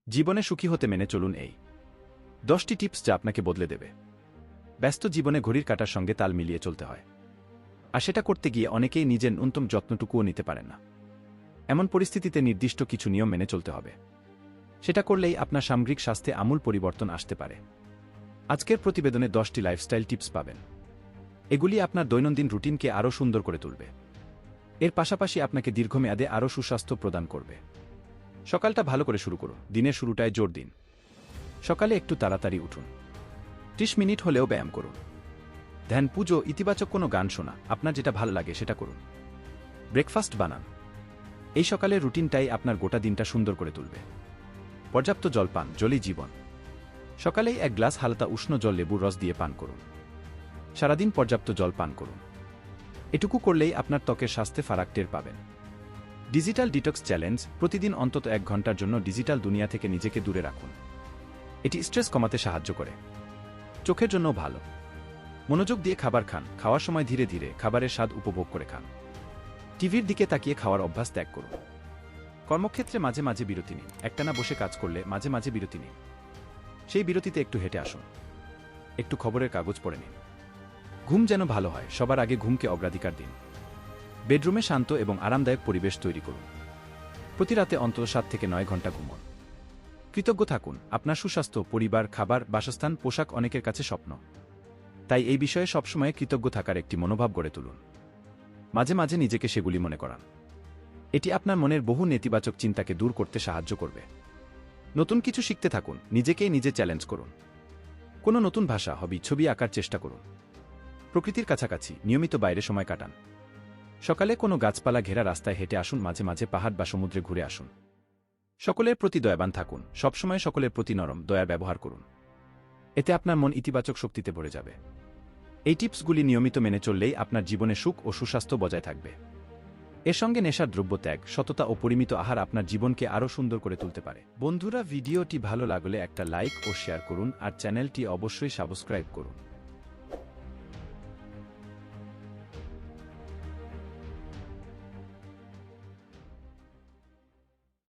জীবনে সুখী হতে মেনে চলুন এই 10টি টিপস যা আপনাকে বদলে দেবে। ব্যস্ত জীবনে ঘড়ির কাঁটার সঙ্গে তাল মিলিয়ে চলতে হয়, আর সেটা করতে গিয়ে অনেকেই নিজের ন্যূনতম যত্নটুকুও নিতে পারেন না। এমন পরিস্থিতিতে নির্দিষ্ট কিছু নিয়ম মেনে চলতে হবে। সেটা করলেই আপনার সামগ্রিক স্বাস্থ্যে আমূল পরিবর্তন আসতে পারে। আজকের প্রতিবেদনে 10টি লাইফস্টাইল টিপস পাবেন। এগুলি আপনার দৈনন্দিন রুটিনকে আরও সুন্দর করে তুলবে। এর পাশাপাশি আপনাকে দীর্ঘমেয়াদে আরও সুস্বাস্থ্য প্রদান করবে। সকালটা ভালো করে শুরু করুন, দিনের শুরুটায় জোর দিন। সকালে একটু তাড়াতাড়ি উঠুন, 30 মিনিট হলেও ব্যায়াম করুন। ধ্যান, পুজো, ইতিবাচক কোনো গান শোনা, আপনার যেটা ভালো লাগে সেটা করুন। ব্রেকফাস্ট বানান। এই সকালের রুটিনটাই আপনার গোটা দিনটা সুন্দর করে তুলবে। পর্যাপ্ত জল পান, জলই জীবন। সকালেই 1 গ্লাস হালকা উষ্ণ জল লেবুর রস দিয়ে পান করুন। সারাদিন পর্যাপ্ত জল পান করুন। এটুকু করলেই আপনার ত্বকের স্বাস্থ্যে ফারাক টের পাবেন। ডিজিটাল ডিটক্স চ্যালেঞ্জ, প্রতিদিন অন্তত 1 ঘন্টার জন্য ডিজিটাল দুনিয়া থেকে নিজেকে দূরে রাখুন। এটি স্ট্রেস কমাতে সাহায্য করে, চোখের জন্য ভালো। মনোযোগ দিয়ে খাবার খান, খাওয়ার সময় ধীরে ধীরে খাবারের স্বাদ উপভোগ করে খান। টিভির দিকে তাকিয়ে খাওয়ার অভ্যাস ত্যাগ করুন। কর্মক্ষেত্রে মাঝে মাঝে বিরতি নিন, একটানা বসে কাজ করলে মাঝে মাঝে বিরতি নিন। সেই বিরতিতে একটু হেঁটে আসুন, একটু খবরের কাগজ পড়ে নিন। ঘুম যেন ভালো হয়, সবার আগে ঘুমকে অগ্রাধিকার দিন। বেডরুমে শান্ত এবং আরামদায়ক পরিবেশ তৈরি করুন। প্রতি রাতে অন্তত 7 থেকে 9 ঘন্টা ঘুমন। কৃতজ্ঞ থাকুন, আপনার সুস্বাস্থ্য, পরিবার, খাবার, বাসস্থান, পোশাক অনেকের কাছে স্বপ্ন। তাই এই বিষয়ে সবসময় কৃতজ্ঞ থাকার একটি মনোভাব গড়ে তুলুন। মাঝে মাঝে নিজেকে সেগুলি মনে করান। এটি আপনার মনের বহু নেতিবাচক চিন্তাকে দূর করতে সাহায্য করবে। নতুন কিছু শিখতে থাকুন, নিজেকেই নিজে চ্যালেঞ্জ করুন। কোনো নতুন ভাষা, হবি, ছবি আঁকার চেষ্টা করুন। প্রকৃতির কাছাকাছি নিয়মিত বাইরে সময় কাটান। সকালে কোনো গাছপালা ঘেরা রাস্তায় হেঁটে আসুন, মাঝে মাঝে পাহাড় বা সমুদ্রে ঘুরে আসুন। সকলের প্রতি দয়াবান থাকুন, সবসময় সকলের প্রতি নরম, দয়ার ব্যবহার করুন। এতে আপনার মন ইতিবাচক শক্তিতে ভরে যাবে। এই টিপসগুলি নিয়মিত মেনে চললেই আপনার জীবনে সুখ ও সুস্বাস্থ্য বজায় থাকবে। এর সঙ্গে নেশার দ্রব্য ত্যাগ, সততা ও পরিমিত আহার আপনার জীবনকে আরও সুন্দর করে তুলতে পারে। বন্ধুরা, ভিডিওটি ভালো লাগলে একটা লাইক ও শেয়ার করুন, আর চ্যানেলটি অবশ্যই সাবস্ক্রাইব করুন।